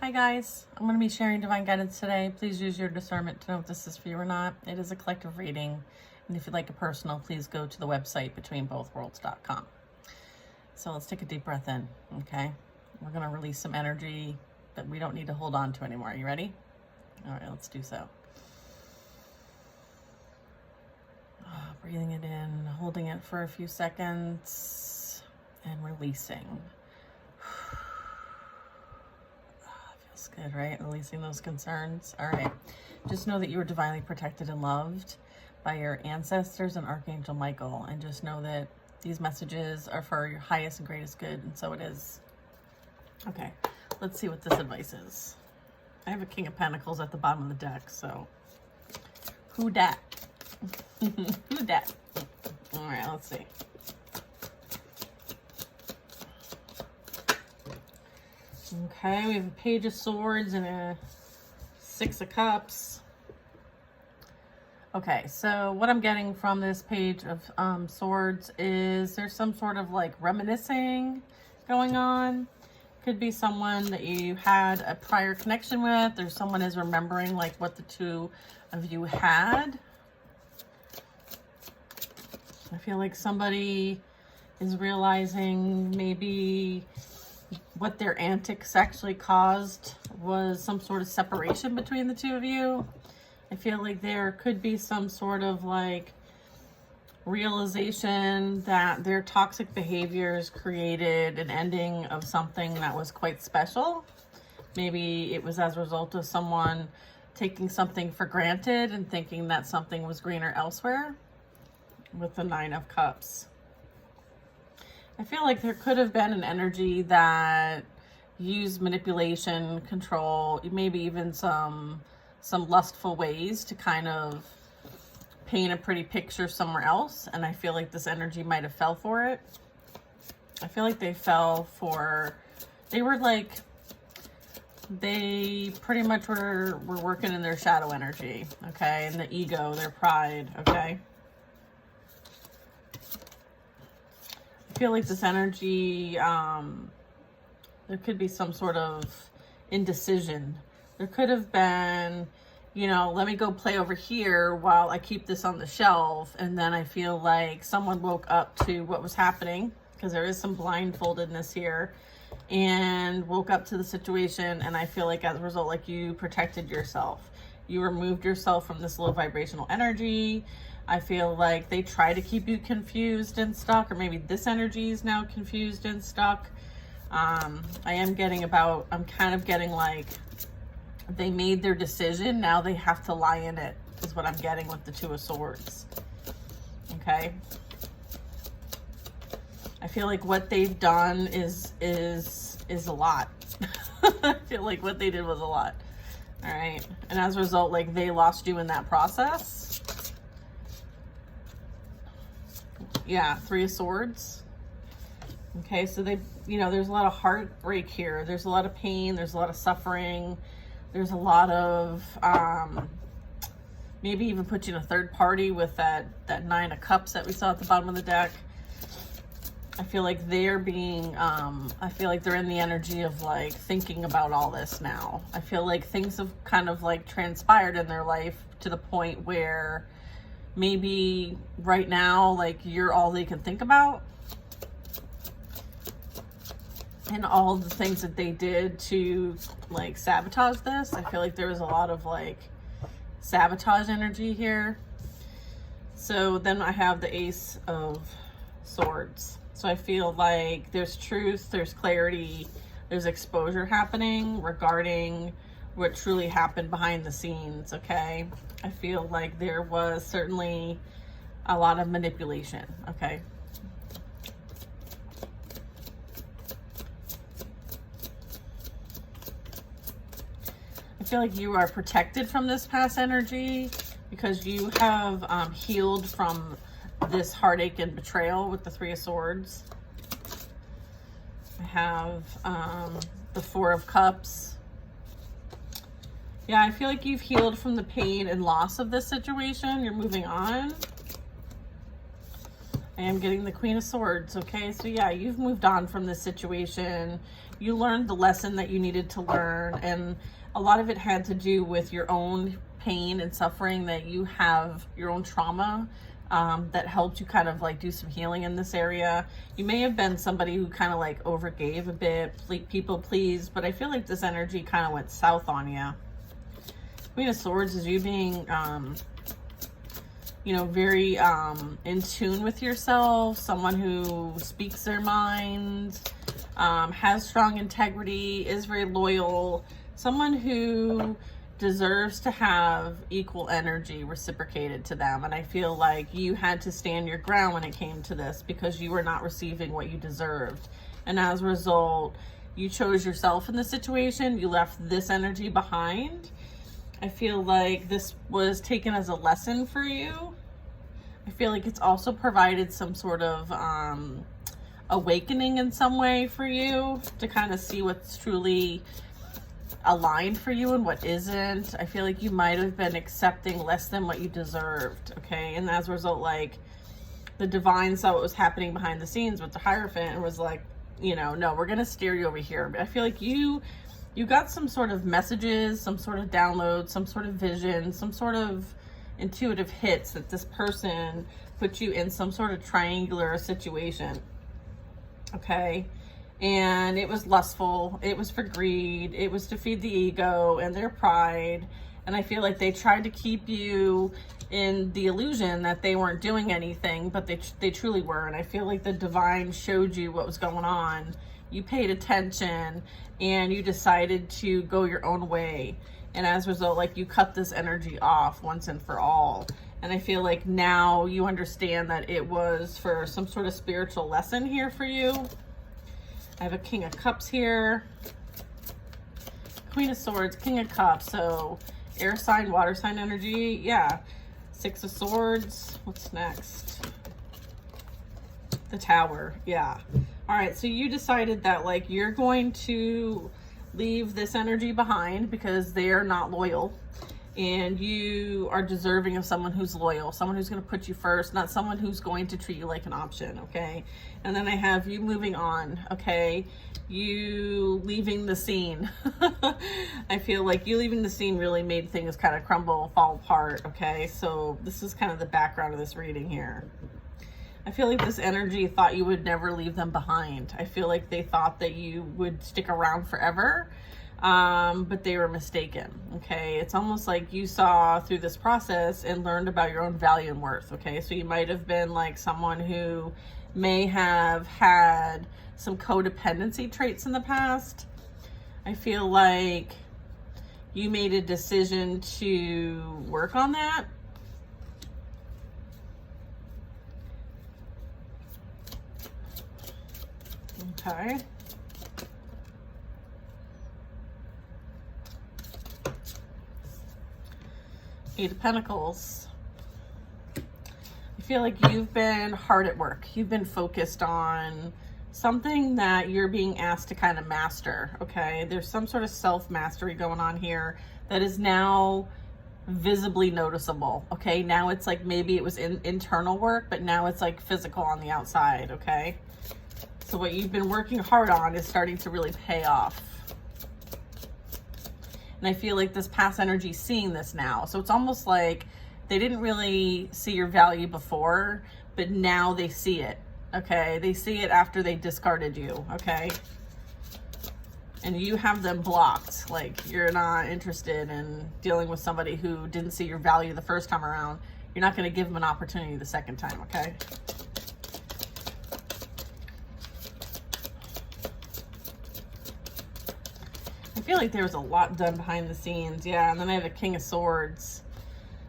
Hi guys, I'm going to be sharing divine guidance today. Please use your discernment to know if this is for you or not. It is a collective reading, and if you'd like a personal, please go to the website betweenbothworlds.com. So let's take a deep breath in, okay? We're going to release some energy that we don't need to hold on to anymore. Are you ready? All right, let's do so. Breathing it in, holding it for a few seconds, and releasing. Feels good, right? Releasing those concerns. All right. Just know that you are divinely protected and loved by your ancestors and Archangel Michael. And just know that these messages are for your highest and greatest good. And so it is. Okay. Let's see what this advice is. I have a King of Pentacles at the bottom of the deck. So who dat? Who dat? All right. Let's see. Okay, we have a Page of Swords and a Six of Cups. Okay, so what I'm getting from this Page of Swords is there's some sort of like reminiscing going on. Could be someone that you had a prior connection with, or someone is remembering like what the two of you had. I feel like somebody is realizing maybe what their antics actually caused was some sort of separation between the two of you. I feel like there could be some sort of like realization that their toxic behaviors created an ending of something that was quite special. Maybe it was as a result of someone taking something for granted and thinking that something was greener elsewhere with the Nine of Cups. I feel like there could have been an energy that used manipulation, control, maybe even some lustful ways to kind of paint a pretty picture somewhere else. And I feel like this energy might have fell for it. I feel like they fell for, they pretty much were working in their shadow energy, okay? And the ego, their pride, okay? I feel like this energy, there could be some sort of indecision. There could have been, you know, let me go play over here while I keep this on the shelf. And then I feel like someone woke up to what was happening, because there is some blindfoldedness here, and woke up to the situation. And I feel like as a result, like you protected yourself. You removed yourself from this low vibrational energy. I feel like they try to keep you confused and stuck, or maybe this energy is now confused and stuck. I'm kind of getting like they made their decision. Now they have to lie in it, is what I'm getting with the Two of Swords. Okay. I feel like what they've done is a lot. I feel like what they did was a lot. All right. And as a result, like they lost you in that process. Yeah, Three of Swords. Okay, so they, you know, there's a lot of heartbreak here. There's a lot of pain. There's a lot of suffering. There's a lot of, maybe even put you in a third party with that Nine of Cups that we saw at the bottom of the deck. I feel like they're being, I feel like they're in the energy of like thinking about all this now. I feel like things have kind of like transpired in their life to the point where maybe right now, like you're all they can think about. And all the things that they did to like sabotage this. I feel like there was a lot of like sabotage energy here. So then I have the Ace of Swords. So I feel like there's truth, there's clarity, there's exposure happening regarding what truly happened behind the scenes, okay? I feel like there was certainly a lot of manipulation, okay? I feel like you are protected from this past energy because you have healed from this heartache and betrayal with the Three of Swords. I have the Four of Cups. Yeah, I feel like you've healed from the pain and loss of this situation. You're moving on. I I am getting the Queen of Swords, okay? So yeah, you've moved on from this situation. You learned the lesson that you needed to learn, and a lot of it had to do with your own pain and suffering, that you have your own trauma that helped you kind of like do some healing in this area. You may have been somebody who kind of like overgave a bit, people pleased, but I feel like this energy kind of went south on you. Queen of Swords is you being, you know, very in tune with yourself, someone who speaks their mind, has strong integrity, is very loyal, someone who deserves to have equal energy reciprocated to them. And I feel like you had to stand your ground when it came to this, because you were not receiving what you deserved. And as a result, you chose yourself in the situation. You left this energy behind. I feel like this was taken as a lesson for you. I feel like it's also provided some sort of awakening in some way for you, to kind of see what's truly aligned for you and what isn't. I feel like you might have been accepting less than what you deserved, okay? And as a result, like, the divine saw what was happening behind the scenes with the Hierophant and was like, you know, no, we're gonna steer you over here. But I feel like you got some sort of messages, some sort of download, some sort of vision, some sort of intuitive hits that this person put you in some sort of triangular situation, okay? And it was lustful, it was for greed, it was to feed the ego and their pride. And I feel like they tried to keep you in the illusion that they weren't doing anything, but they truly were. And I feel like the divine showed you what was going on. You paid attention and you decided to go your own way. And as a result, like, you cut this energy off once and for all. And I feel like now you understand that it was for some sort of spiritual lesson here for you. I have a King of Cups here, Queen of Swords, King of Cups. So air sign, water sign energy. Yeah. Six of Swords. What's next? The Tower. Yeah. All right. So you decided that, like, you're going to leave this energy behind because they are not loyal, and you are deserving of someone who's loyal, someone who's going to put you first, not someone who's going to treat you like an option, okay? And then I have you moving on, okay? You leaving the scene. I feel like you leaving the scene really made things kind of crumble, fall apart, okay? So this is kind of the background of this reading here. I feel like this energy thought you would never leave them behind. I feel like they thought that you would stick around forever, but they were mistaken, okay? It's almost like you saw through this process and learned about your own value and worth, okay? So you might have been like someone who may have had some codependency traits in the past. I feel like you made a decision to work on that. Okay. Eight of Pentacles. I feel like you've been hard at work. You've been focused on something that you're being asked to kind of master, okay? There's some sort of self-mastery going on here that is now visibly noticeable, okay? Now it's like maybe it was internal work, but now it's like physical on the outside, okay? So what you've been working hard on is starting to really pay off. And I feel like this past energy is seeing this now. So it's almost like they didn't really see your value before, but now they see it, okay? They see it after they discarded you, okay? And you have them blocked. Like, you're not interested in dealing with somebody who didn't see your value the first time around. You're not going to give them an opportunity the second time, okay? I feel like there was a lot done behind the scenes. Yeah, and then I have a King of Swords.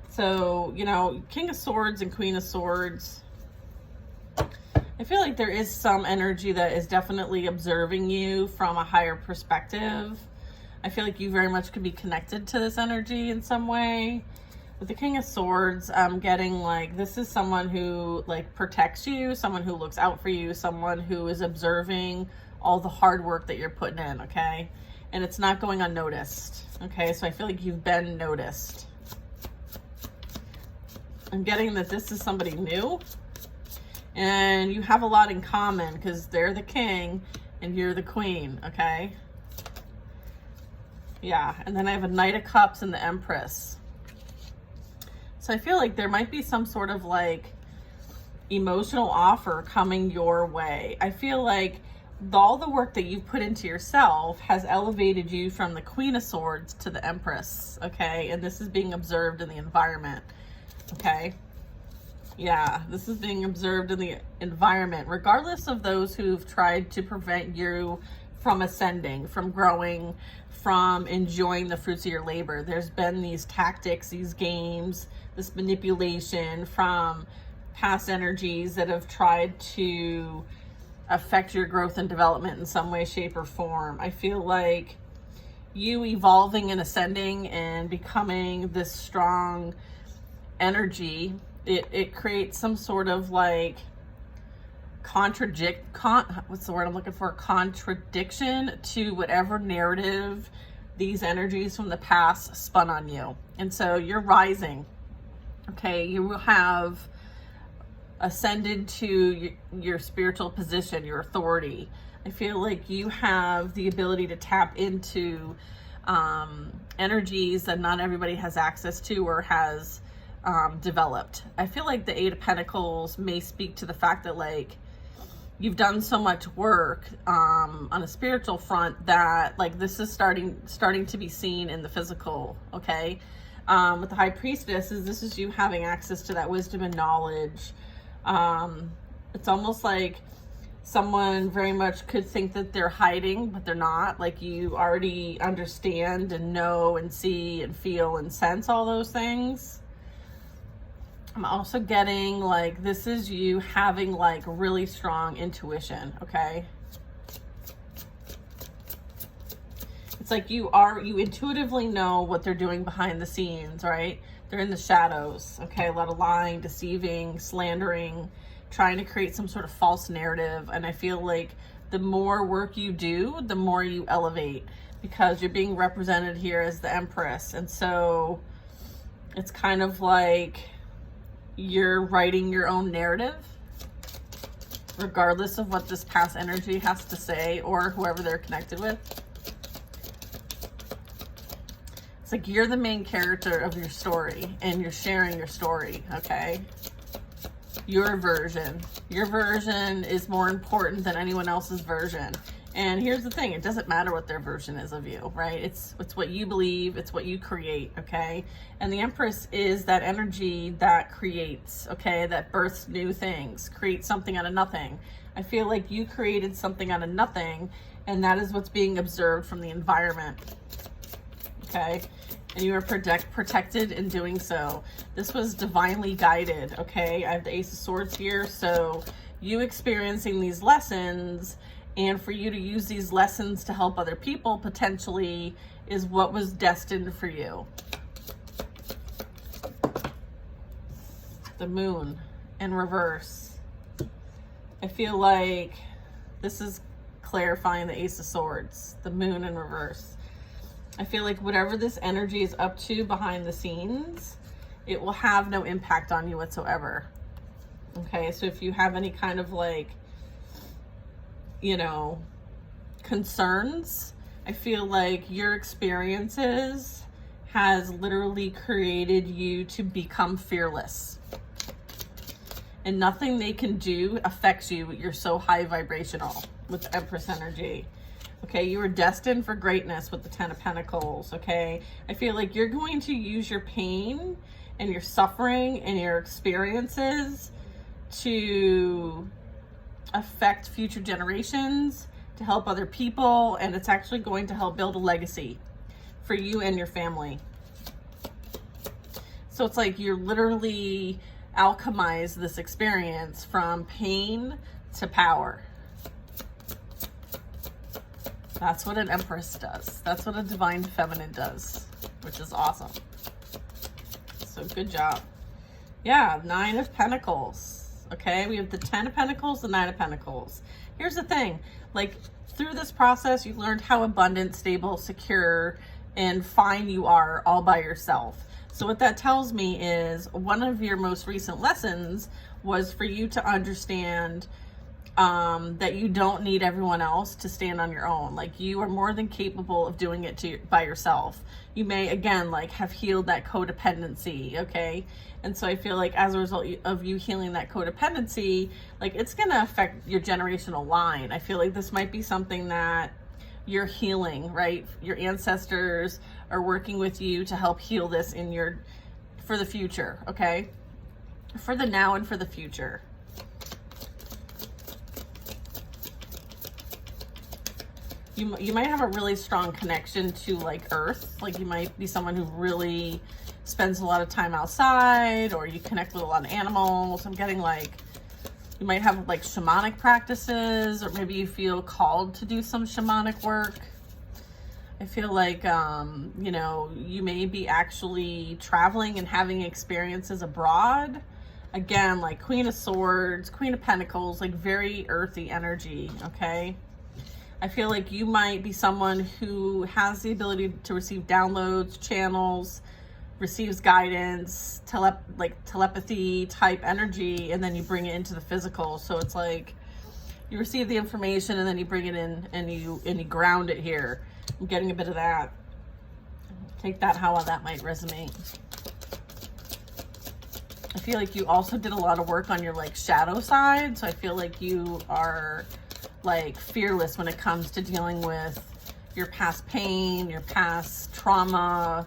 So, you know, King of Swords and Queen of Swords. I feel like there is some energy that is definitely observing you from a higher perspective. I feel like you very much could be connected to this energy in some way. With the King of Swords, I'm getting like this is someone who like protects you, someone who looks out for you, someone who is observing all the hard work that you're putting in, okay? And it's not going unnoticed, okay? So I feel like you've been noticed. I'm getting that this is somebody new, And you have a lot in common because they're the king and you're the queen, okay? Yeah, and then I have a Knight of Cups and the Empress. So I feel like there might be some sort of like emotional offer coming your way. I feel like all the work that you've put into yourself has elevated you from the Queen of Swords to the Empress, okay? And this is being observed in the environment, okay? Yeah, this is being observed in the environment, regardless of those who've tried to prevent you from ascending, from growing, from enjoying the fruits of your labor. There's been these tactics, these games, this manipulation from past energies that have tried to affect your growth and development in some way, shape, or form. I feel like you evolving and ascending and becoming this strong energy, it creates some sort of like what's the word I'm looking for? Contradiction to whatever narrative these energies from the past spun on you. And so you're rising, okay? You have ascended to your spiritual position, your authority. I feel like you have the ability to tap into energies that not everybody has access to or has developed. I feel like the Eight of Pentacles may speak to the fact that like you've done so much work on a spiritual front that like this is starting to be seen in the physical, okay? With the High Priestess, this is you having access to that wisdom and knowledge. It's almost like someone very much could think that they're hiding, but they're not. Like you already understand and know and see and feel and sense all those things. I'm also getting like this is you having like really strong intuition, okay? It's like you intuitively know what they're doing behind the scenes, right? They're in the shadows, okay? A lot of lying, deceiving, slandering, trying to create some sort of false narrative. And I feel like the more work you do, the more you elevate, because you're being represented here as the Empress. And so it's kind of like you're writing your own narrative, regardless of what this past energy has to say or whoever they're connected with. It's like you're the main character of your story and you're sharing your story, okay? Your version is more important than anyone else's version. And here's the thing, it doesn't matter what their version is of you, right? It's what you believe, it's what you create, okay? And the Empress is that energy that creates, okay? That births new things, creates something out of nothing. I feel like you created something out of nothing, and that is what's being observed from the environment, okay? And you are protected in doing so. This was divinely guided, okay? I have the Ace of Swords here, so you experiencing these lessons and for you to use these lessons to help other people potentially is what was destined for you. The Moon in reverse. I feel like this is clarifying the Ace of Swords, the Moon in reverse. I feel like whatever this energy is up to behind the scenes, it will have no impact on you whatsoever. Okay, so if you have any kind of like, you know, concerns, I feel like your experiences has literally created you to become fearless. And nothing they can do affects you. You're so high vibrational with Empress energy. Okay, you were destined for greatness with the Ten of Pentacles, okay? I feel like you're going to use your pain and your suffering and your experiences to affect future generations, to help other people, and it's actually going to help build a legacy for you and your family. So it's like you're literally alchemize this experience from pain to power. That's what an Empress does. That's what a Divine Feminine does, which is awesome. So good job. Yeah, Nine of Pentacles. Okay, we have the Ten of Pentacles, the Nine of Pentacles. Here's the thing, like through this process, you learned how abundant, stable, secure, and fine you are all by yourself. So what that tells me is one of your most recent lessons was for you to understand that you don't need everyone else to stand on your own. Like, you are more than capable of doing it by yourself. You may, again, like, have healed that codependency, okay? And so I feel like as a result of you healing that codependency, like, it's going to affect your generational line. I feel like this might be something that you're healing, right? Your ancestors are working with you to help heal this for the future, okay? For the now and for the future. You might have a really strong connection to, like, earth. Like, you might be someone who really spends a lot of time outside, or you connect with a lot of animals. I'm getting, like, you might have, like, shamanic practices, or maybe you feel called to do some shamanic work. I feel like, you know, you may be actually traveling and having experiences abroad. Again, like Queen of Swords, Queen of Pentacles, like very earthy energy, okay? I feel like you might be someone who has the ability to receive downloads, channels, receives guidance, telepathy type energy, and then you bring it into the physical. So it's like you receive the information and then you bring it in and you ground it here. I'm getting a bit of that. Take that how that might resonate. I feel like you also did a lot of work on your, like, shadow side. So I feel like you are, like, fearless when it comes to dealing with your past pain, your past trauma.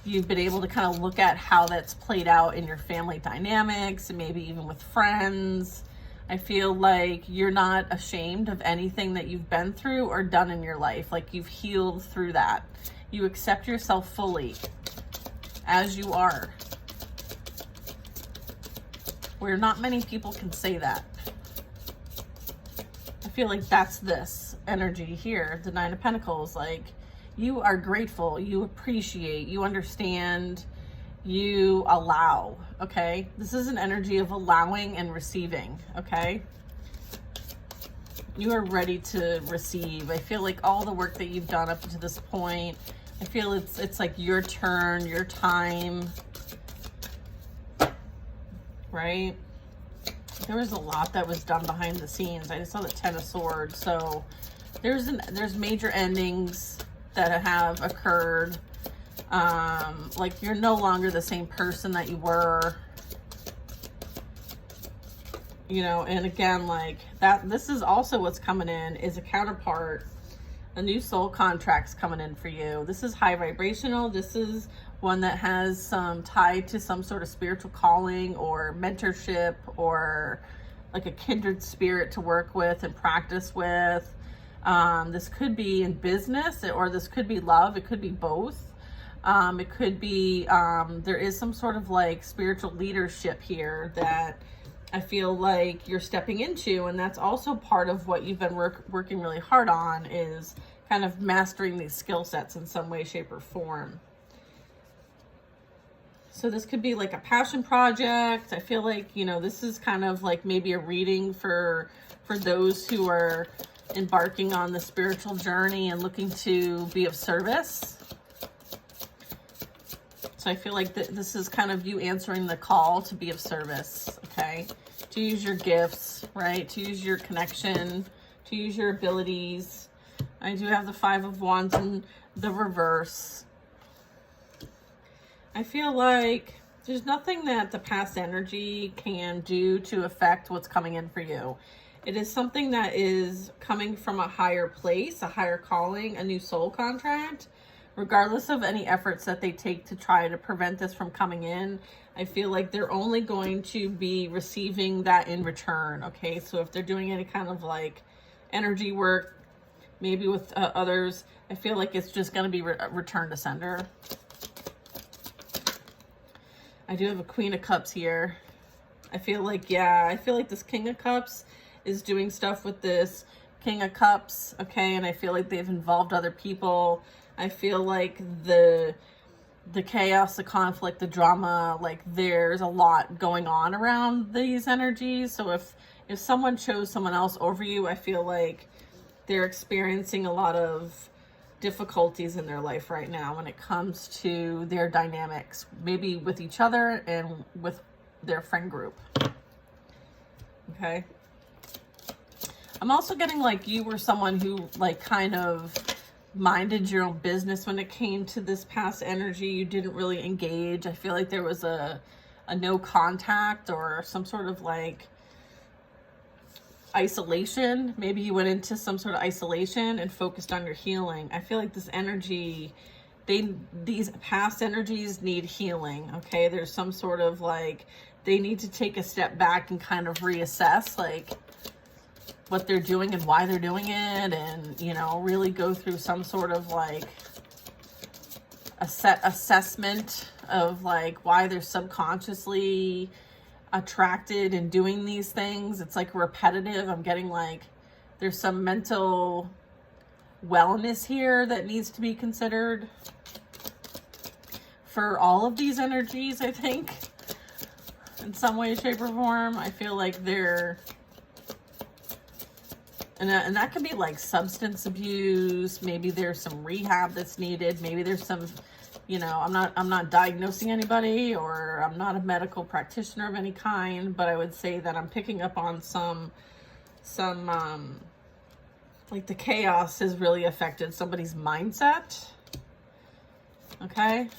You've been able to kind of look at how that's played out in your family dynamics and maybe even with friends. I feel like you're not ashamed of anything that you've been through or done in your life. Like, you've healed through that. You accept yourself fully as you are. Where not many people can say that. I feel like that's this energy here, the Nine of Pentacles. Like, you are grateful, you appreciate, you understand, you allow, okay? This is an energy of allowing and receiving, okay? You are ready to receive. I feel like all the work that you've done up to this point, I feel it's like your turn, your time, right? There was a lot that was done behind the scenes. I just saw the Ten of Swords. So there's major endings that have occurred. Like, you're no longer the same person that you were, you know. And again, like, that, this is also what's coming in is a counterpart. A new soul contract's coming in for you. This is high vibrational. This is one that has some tied to some sort of spiritual calling or mentorship, or like a kindred spirit to work with and practice with. This could be in business, or this could be love. It could be both. It could be, there is some sort of, like, spiritual leadership here that I feel like you're stepping into. And that's also part of what you've been working really hard on, is kind of mastering these skill sets in some way, shape, or form. So this could be like a passion project. I feel like, you know, this is kind of like maybe a reading for those who are embarking on the spiritual journey and looking to be of service. So I feel like this is kind of you answering the call to be of service, okay? To use your gifts, right? To use your connection, to use your abilities. I do have the Five of Wands in the reverse. I feel like there's nothing that the past energy can do to affect what's coming in for you. It is something that is coming from a higher place, a higher calling, a new soul contract. Regardless of any efforts that they take to try to prevent this from coming in, I feel like they're only going to be receiving that in return, okay? So if they're doing any kind of, like, energy work, maybe with others, I feel like it's just going to be return to sender. I do have a Queen of Cups here. I feel like, yeah, I feel like this King of Cups is doing stuff with this King of Cups, okay? And I feel like they've involved other people. I feel like the chaos, the conflict, the drama, like, there's a lot going on around these energies. So if someone chose someone else over you, I feel like they're experiencing a lot of difficulties in their life right now when it comes to their dynamics, maybe with each other and with their friend group. Okay. I'm also getting like you were someone who like kind of minded your own business when it came to this past energy. You didn't really engage. I feel like there was a no contact or some sort of like isolation. Maybe you went into some sort of isolation and focused on your healing. I feel like this energy, these past energies need healing. Okay. There's some sort of like, they need to take a step back and kind of reassess like what they're doing and why they're doing it, and, you know, really go through some sort of like assessment of like why they're subconsciously attracted and doing these things. It's like repetitive. I'm getting like there's some mental wellness here that needs to be considered for all of these energies, I think, in some way, shape, or form. I feel like they're, and that could be like substance abuse. Maybe there's some rehab that's needed. Maybe there's some, you know, I'm not diagnosing anybody, or I'm not a medical practitioner of any kind, but I would say that I'm picking up on some like the chaos has really affected somebody's mindset. Okay.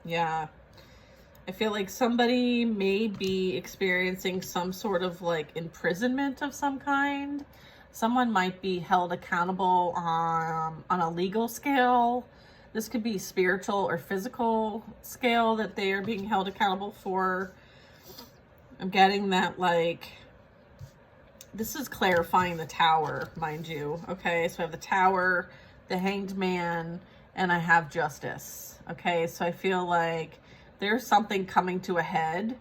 Yeah. I feel like somebody may be experiencing some sort of like imprisonment of some kind. Someone might be held accountable on a legal scale. This could be spiritual or physical scale that they are being held accountable for. I'm getting that like, this is clarifying the Tower, mind you. Okay, so I have the Tower, the Hanged Man, and I have Justice. Okay, so I feel like there's something coming to a head,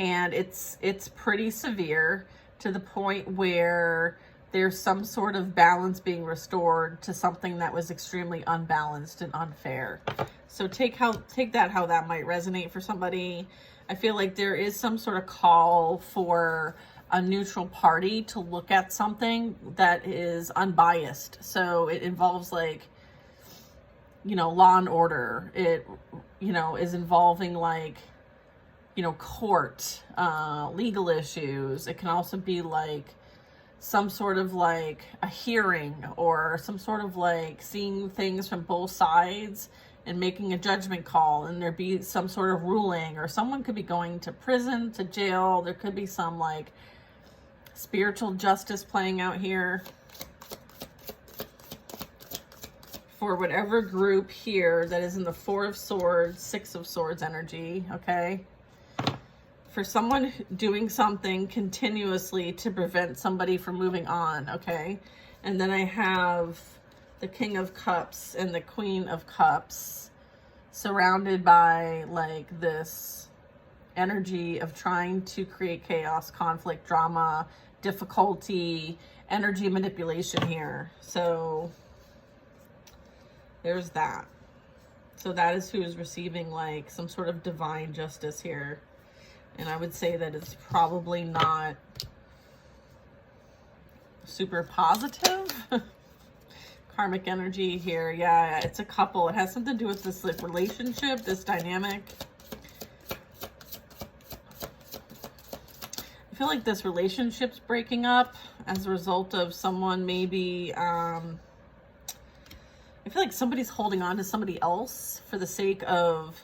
and it's pretty severe, to the point where there's some sort of balance being restored to something that was extremely unbalanced and unfair. So take that how that might resonate for somebody. I feel like there is some sort of call for a neutral party to look at something that is unbiased. So it involves like, you know, law and order. It, you know, is involving like, you know, court, legal issues. It can also be like some sort of like a hearing, or some sort of like seeing things from both sides and making a judgment call, and there be some sort of ruling, or someone could be going to prison, to jail. There could be some like spiritual justice playing out here for whatever group here that is in the Four of Swords, Six of Swords energy. Okay. For someone doing something continuously to prevent somebody from moving on. Okay. And then I have the King of Cups and the Queen of Cups surrounded by like this energy of trying to create chaos, conflict, drama, difficulty, energy manipulation here. So there's that. So that is who is receiving like some sort of divine justice here. And I would say that it's probably not super positive. Karmic energy here. Yeah, it's a couple. It has something to do with this like relationship, this dynamic. I feel like this relationship's breaking up as a result of someone maybe, I feel like somebody's holding on to somebody else for the sake of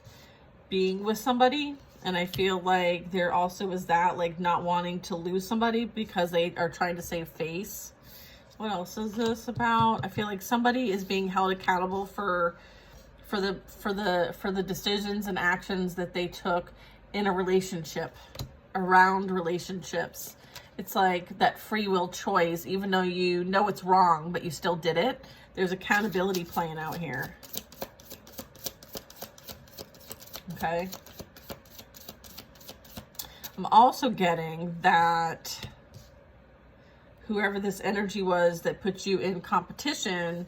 being with somebody. And I feel like there also is that, like, not wanting to lose somebody because they are trying to save face. What else is this about? I feel like somebody is being held accountable for the decisions and actions that they took in a relationship, around relationships. It's like that free will choice, even though you know it's wrong, but you still did it. There's accountability playing out here. Okay. I'm also getting that whoever this energy was that put you in competition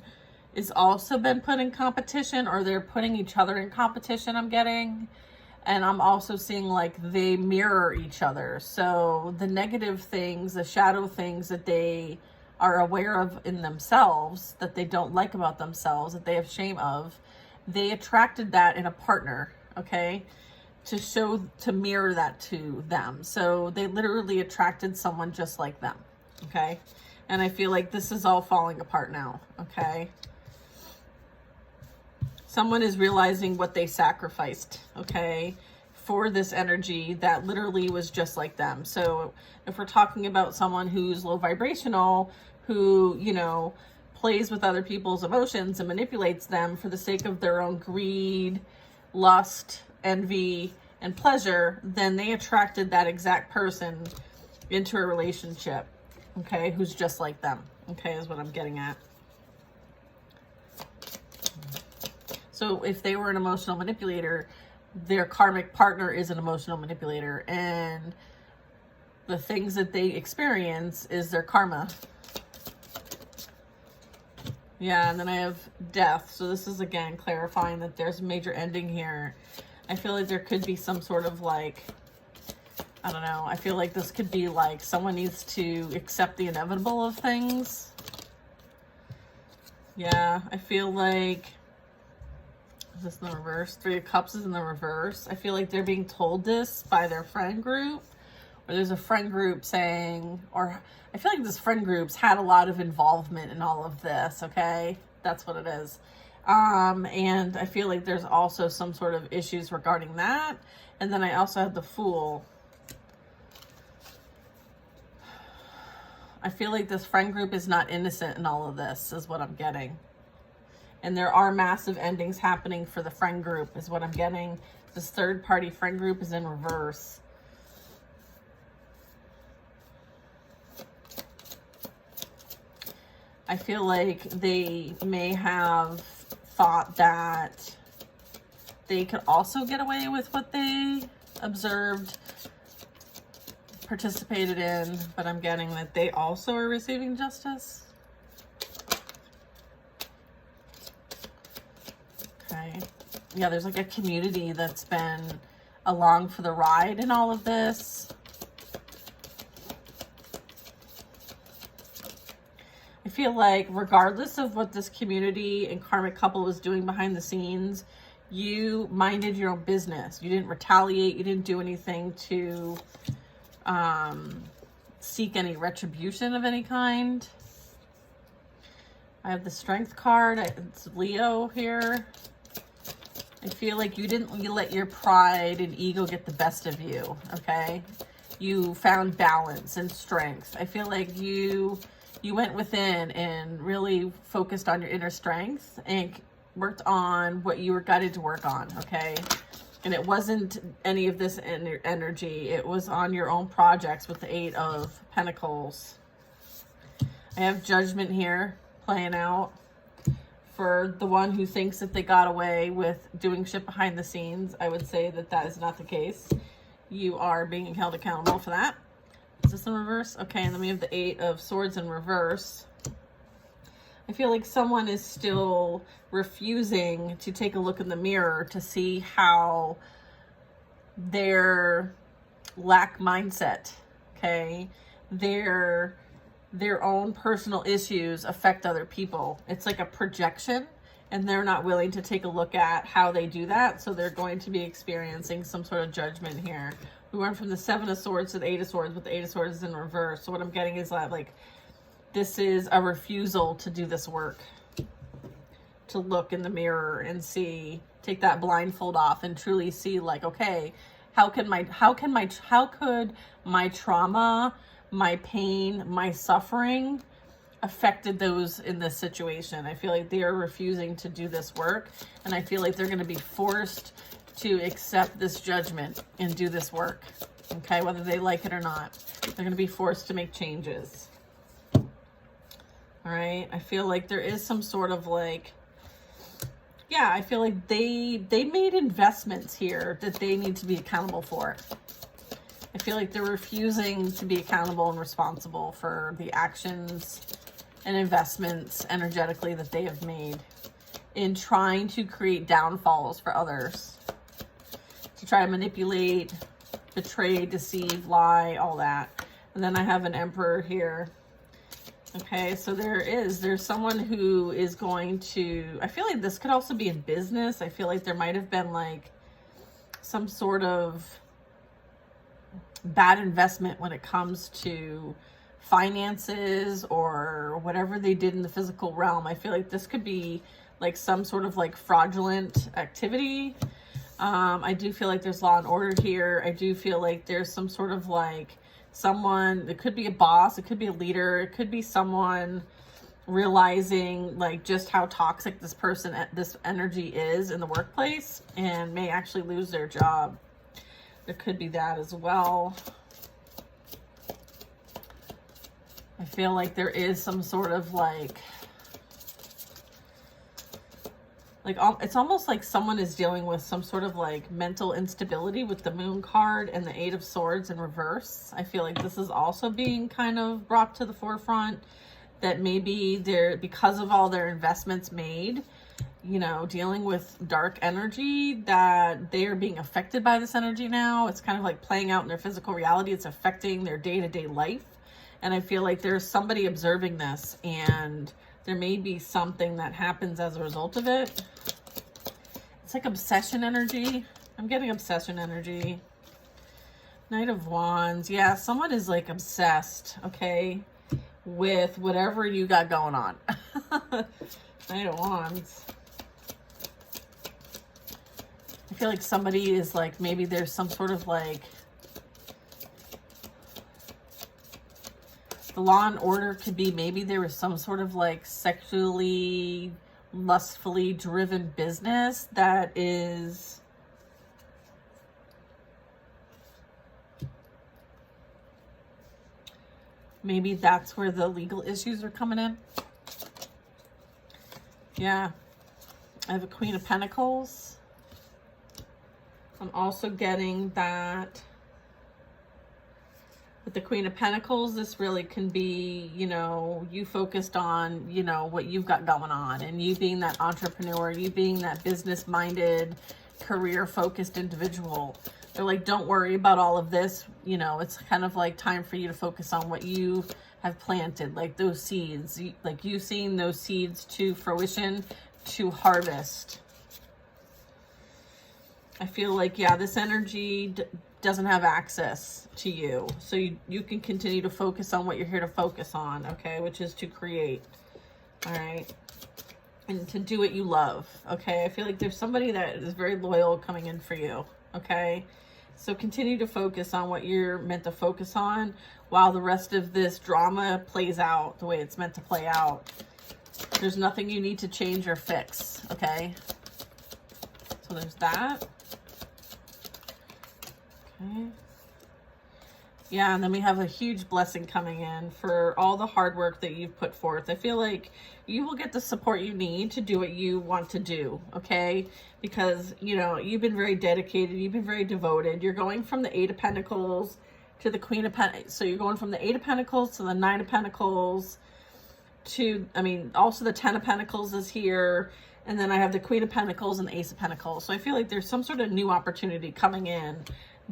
is also been put in competition, or they're putting each other in competition, I'm getting. And I'm also seeing like they mirror each other. So the negative things, the shadow things that they are aware of in themselves, that they don't like about themselves, that they have shame of, they attracted that in a partner, okay? to mirror that to them. So they literally attracted someone just like them. Okay. And I feel like this is all falling apart now. Okay. Someone is realizing what they sacrificed. Okay. For this energy that literally was just like them. So if we're talking about someone who's low vibrational, who, you know, plays with other people's emotions and manipulates them for the sake of their own greed, lust, envy, and pleasure, then they attracted that exact person into a relationship, okay, who's just like them, okay, is what I'm getting at. So if they were an emotional manipulator, their karmic partner is an emotional manipulator, and the things that they experience is their karma. Yeah, and then I have death. So this is, again, clarifying that there's a major ending here. I feel like there could be some sort of, like, I don't know. I feel like this could be like someone needs to accept the inevitable of things. Yeah, I feel like, is this in the reverse? Three of Cups is in the reverse. I feel like they're being told this by their friend group. Or there's a friend group saying, or I feel like this friend group's had a lot of involvement in all of this, okay? That's what it is. And I feel like there's also some sort of issues regarding that. And then I also have the Fool. I feel like this friend group is not innocent in all of this, is what I'm getting. And there are massive endings happening for the friend group, is what I'm getting. This third party friend group is in reverse. I feel like they may have thought that they could also get away with what they observed, participated in, but I'm getting that they also are receiving justice. Okay. Yeah, there's like a community that's been along for the ride in all of this. I feel like regardless of what this community and karmic couple was doing behind the scenes, you minded your own business. You didn't retaliate. You didn't do anything to seek any retribution of any kind. I have the Strength card. It's Leo here. I feel like you let your pride and ego get the best of you, okay? You found balance and strength. I feel like you went within and really focused on your inner strength and worked on what you were guided to work on, okay? And it wasn't any of this energy. It was on your own projects with the Eight of Pentacles. I have Judgment here playing out. For the one who thinks that they got away with doing shit behind the scenes, I would say that that is not the case. You are being held accountable for that. Is this in reverse? Okay, and then we have the Eight of Swords in reverse. I feel like someone is still refusing to take a look in the mirror to see how their lack mindset, okay, their own personal issues affect other people. It's like a projection, and they're not willing to take a look at how they do that, so they're going to be experiencing some sort of judgment here. We went from the Seven of Swords to the Eight of Swords, but the Eight of Swords is in reverse. So what I'm getting is that, like, this is a refusal to do this work, to look in the mirror and see, take that blindfold off and truly see, like, okay, how could my trauma, my pain, my suffering affected those in this situation? I feel like they are refusing to do this work, and I feel like they're going to be forced to accept this judgment and do this work, okay, whether they like it or not. They're going to be forced to make changes. All right, I feel like there is some sort of, like, yeah, I feel like they made investments here that they need to be accountable for. I feel like they're refusing to be accountable and responsible for the actions and investments energetically that they have made in trying to create downfalls for others, to try to manipulate, betray, deceive, lie, all that. And then I have an Emperor here. Okay, so there's someone who is going to, I feel like this could also be in business. I feel like there might have been, like, some sort of bad investment when it comes to finances or whatever they did in the physical realm. I feel like this could be like some sort of like fraudulent activity. I do feel like there's law and order here. I do feel like there's some sort of like someone, it could be a boss, it could be a leader, it could be someone realizing like just how toxic this person, this energy is in the workplace, and may actually lose their job. There could be that as well. I feel like there is some sort of like it's almost like someone is dealing with some sort of like mental instability with the Moon card and the Eight of Swords in reverse. I feel like this is also being kind of brought to the forefront, that maybe they're, because of all their investments made, you know, dealing with dark energy, that they are being affected by this energy now. It's kind of like playing out in their physical reality. It's affecting their day-to-day life. And I feel like there's somebody observing this, and there may be something that happens as a result of it. It's like obsession energy. I'm getting obsession energy. Knight of Wands. Yeah, someone is like obsessed, okay, with whatever you got going on. Knight of Wands. I feel like somebody is like, maybe there's some sort of like, the law and order could be maybe there was some sort of like sexually, lustfully driven business that is maybe that's where the legal issues are coming in. Yeah. I have a Queen of Pentacles. I'm also getting that with the Queen of Pentacles, this really can be, you know, you focused on, you know, what you've got going on, and you being that entrepreneur, you being that business-minded, career-focused individual. They're like, don't worry about all of this. You know, it's kind of like time for you to focus on what you have planted, like those seeds, like you seeing those seeds to fruition, to harvest. I feel like, yeah, this energy doesn't have access to you. So you can continue to focus on what you're here to focus on, okay? Which is to create, all right? And to do what you love, okay? I feel like there's somebody that is very loyal coming in for you, okay? So continue to focus on what you're meant to focus on while the rest of this drama plays out the way it's meant to play out. There's nothing you need to change or fix, okay? So there's that. Okay. Yeah, and then we have a huge blessing coming in for all the hard work that you've put forth. I feel like you will get the support you need to do what you want to do, okay? Because, you know, you've been very dedicated. You've been very devoted. You're going from the Eight of Pentacles to the Queen of Pentacles. So you're going from the Eight of Pentacles to the Nine of Pentacles to, I mean, also the Ten of Pentacles is here. And then I have the Queen of Pentacles and the Ace of Pentacles. So I feel like there's some sort of new opportunity coming in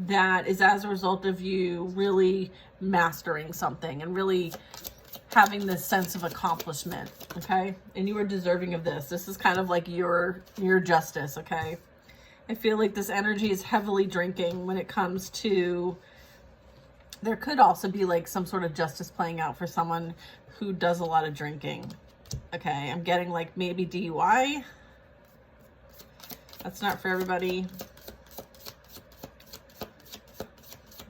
that is as a result of you really mastering something and really having this sense of accomplishment, okay? And you are deserving of this. This is kind of like your justice, okay? I feel like this energy is heavily drinking when it comes to, there could also be like some sort of justice playing out for someone who does a lot of drinking, okay? I'm getting like maybe DUI. That's not for everybody.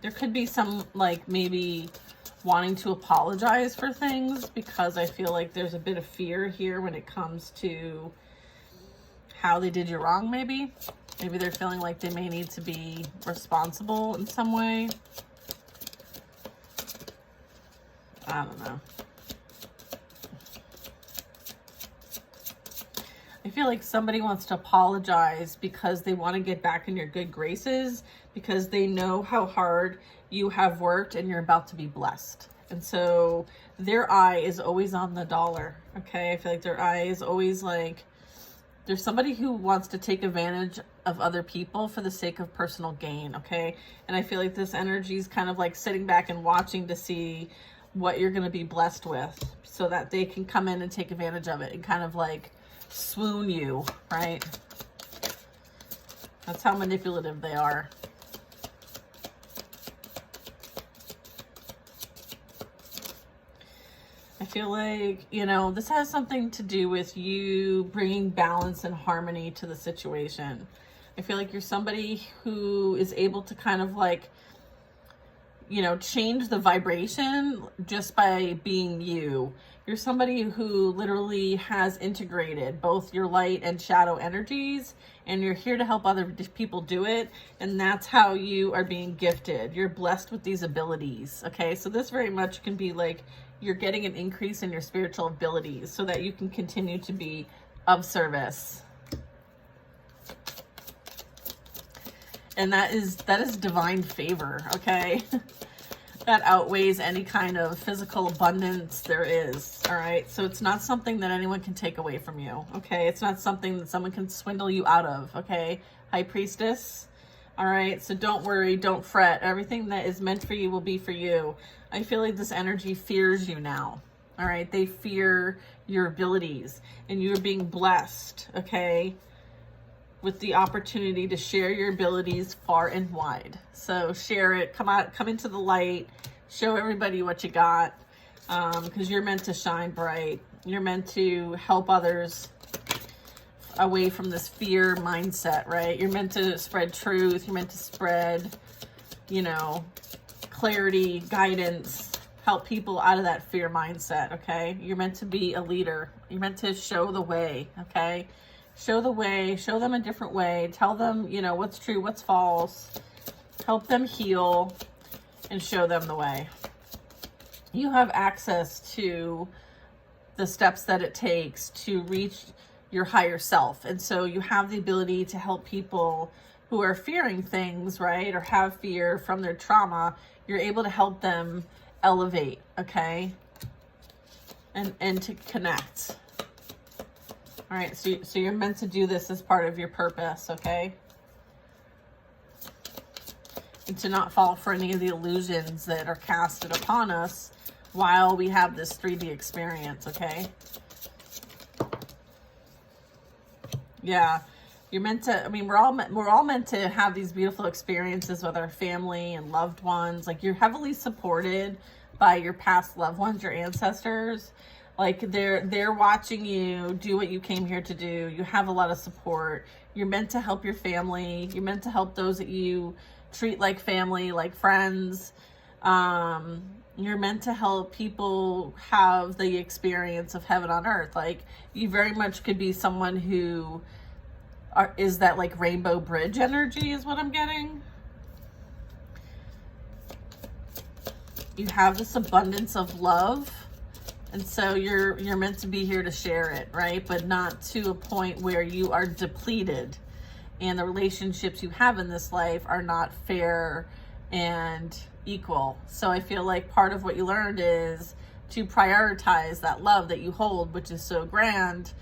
There could be some, like, maybe wanting to apologize for things, because I feel like there's a bit of fear here when it comes to how they did you wrong, maybe. Maybe they're feeling like they may need to be responsible in some way. I don't know. I feel like somebody wants to apologize because they want to get back in your good graces, because they know how hard you have worked and you're about to be blessed. And so their eye is always on the dollar, okay? I feel like their eye is always like, there's somebody who wants to take advantage of other people for the sake of personal gain, okay? And I feel like this energy is kind of like sitting back and watching to see what you're going to be blessed with, so that they can come in and take advantage of it and kind of like swoon you, right? That's how manipulative they are. I feel like, you know, this has something to do with you bringing balance and harmony to the situation. I feel like you're somebody who is able to kind of like, you know, change the vibration just by being you. You're somebody who literally has integrated both your light and shadow energies, and you're here to help other people do it. And that's how you are being gifted. You're blessed with these abilities. Okay. So this very much can be like, you're getting an increase in your spiritual abilities so that you can continue to be of service. And that is divine favor, okay? That outweighs any kind of physical abundance there is, all right? So it's not something that anyone can take away from you, okay? It's not something that someone can swindle you out of, okay? High Priestess, all right? So don't worry, don't fret. Everything that is meant for you will be for you. I feel like this energy fears you now, all right? They fear your abilities, and you're being blessed, okay, with the opportunity to share your abilities far and wide. So share it, come into the light, show everybody what you got, because you're meant to shine bright. You're meant to help others away from this fear mindset, right? You're meant to spread truth. You're meant to spread, you know, clarity, guidance, help people out of that fear mindset, okay? You're meant to be a leader. You're meant to show the way, okay? Show the way, show them a different way, tell them, you know, what's true, what's false, help them heal, and show them the way. You have access to the steps that it takes to reach your higher self. And so you have the ability to help people who are fearing things, right, or have fear from their trauma. You're able to help them elevate, okay, and to connect. All right, so you're meant to do this as part of your purpose, okay? And to not fall for any of the illusions that are casted upon us while we have this 3D experience, okay? Yeah, you're meant to, I mean, we're all meant to have these beautiful experiences with our family and loved ones. Like, you're heavily supported by your past loved ones, your ancestors. Like, they're watching you do what you came here to do. You have a lot of support. You're meant to help your family. You're meant to help those that you treat like family, like friends. You're meant to help people have the experience of heaven on earth. Like, you very much could be someone who is that like rainbow bridge energy is what I'm getting. You have this abundance of love. And so you're meant to be here to share it, right? But not to a point where you are depleted and the relationships you have in this life are not fair and equal. So I feel like part of what you learned is to prioritize that love that you hold, which is so grand,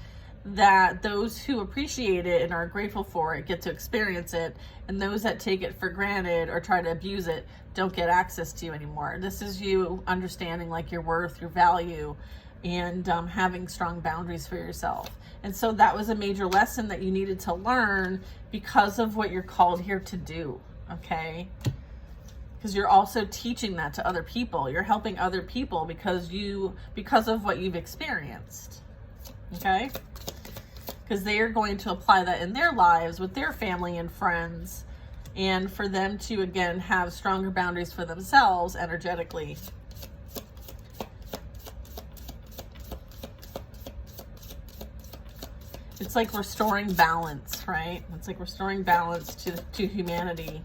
that those who appreciate it and are grateful for it get to experience it, and those that take it for granted or try to abuse it don't get access to you anymore. This is you understanding like your worth, your value, and having strong boundaries for yourself. And so that was a major lesson that you needed to learn because of what you're called here to do, okay? Because you're also teaching that to other people. You're helping other people because of what you've experienced, okay? Because they are going to apply that in their lives with their family and friends, and for them to, again, have stronger boundaries for themselves energetically. It's like restoring balance, right? It's like restoring balance to humanity,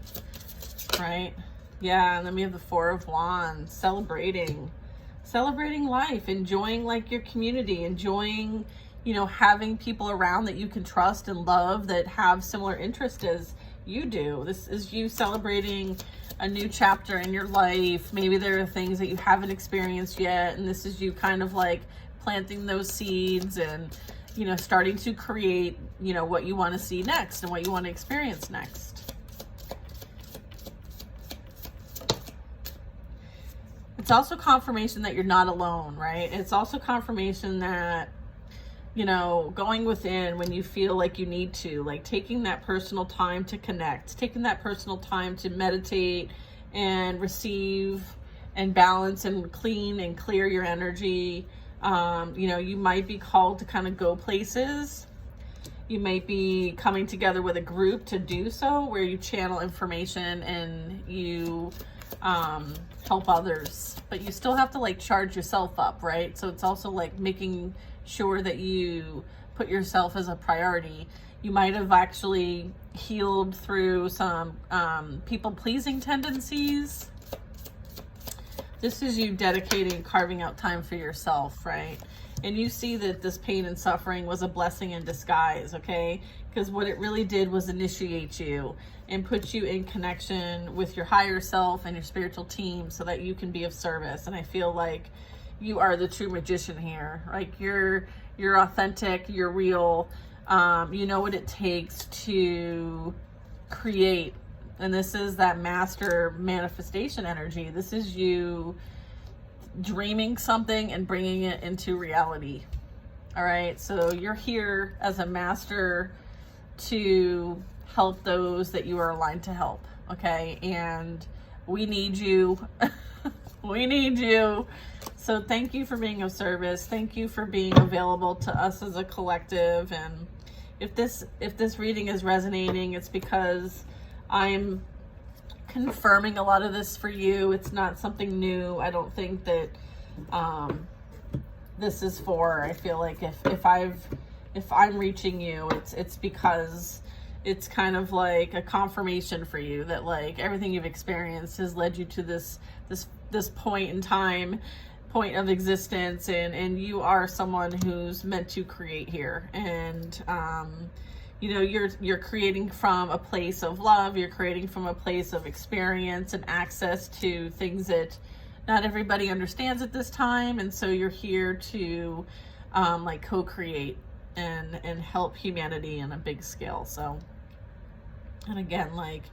right? Yeah, and then we have the Four of Wands, celebrating life, enjoying like your community, enjoying, you know, having people around that you can trust and love that have similar interests as you do. This is you celebrating a new chapter in your life. Maybe there are things that you haven't experienced yet, and this is you kind of like planting those seeds and, you know, starting to create, you know, what you want to see next and what you want to experience next. It's also confirmation that you're not alone, right? It's also confirmation that you know, going within when you feel like you need to, like taking that personal time to connect, taking that personal time to meditate and receive and balance and clean and clear your energy. You know, you might be called to kind of go places. You might be coming together with a group to do so, where you channel information and you help others, but you still have to like charge yourself up, right? So it's also like making sure that you put yourself as a priority. You might have actually healed through some people-pleasing tendencies. This is you dedicating, carving out time for yourself, right? And you see that this pain and suffering was a blessing in disguise, okay? Because what it really did was initiate you and put you in connection with your higher self and your spiritual team so that you can be of service. And I feel like you are the true magician here. Like you're authentic, you're real. You know what it takes to create. And this is that master manifestation energy. This is you dreaming something and bringing it into reality. All right. So you're here as a master to help those that you are aligned to help. Okay. And we need you. We need you. So thank you for being of service. Thank you for being available to us as a collective. And if this reading is resonating, it's because I'm confirming a lot of this for you. It's not something new. I don't think that this is for, I feel like if I'm reaching you, it's because it's kind of like a confirmation for you that like everything you've experienced has led you to this point in time, point of existence, and you are someone who's meant to create here. And you know, you're creating from a place of love. You're creating from a place of experience and access to things that not everybody understands at this time. And so you're here to like co-create and help humanity on a big scale. So, and again, like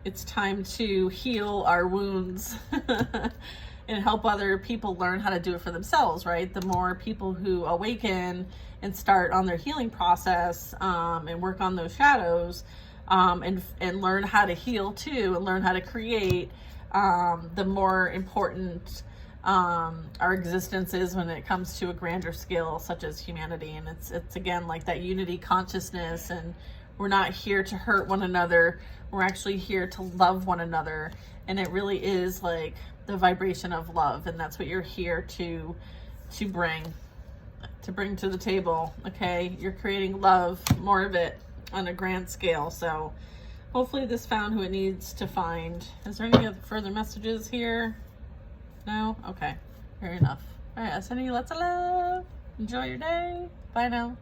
it's time to heal our wounds and help other people learn how to do it for themselves, right? The more people who awaken and start on their healing process and work on those shadows and learn how to heal too and learn how to create, the more important our existence is when it comes to a grander scale such as humanity. And it's again like that unity consciousness, and we're not here to hurt one another. We're actually here to love one another. And it really is like the vibration of love, and that's what you're here to bring to the table. Okay, you're creating love, more of it on a grand scale. So hopefully this found who it needs to find. Is there any other further messages here? No? Okay, fair enough. All right, I'm sending you lots of love. Enjoy your day. Bye now.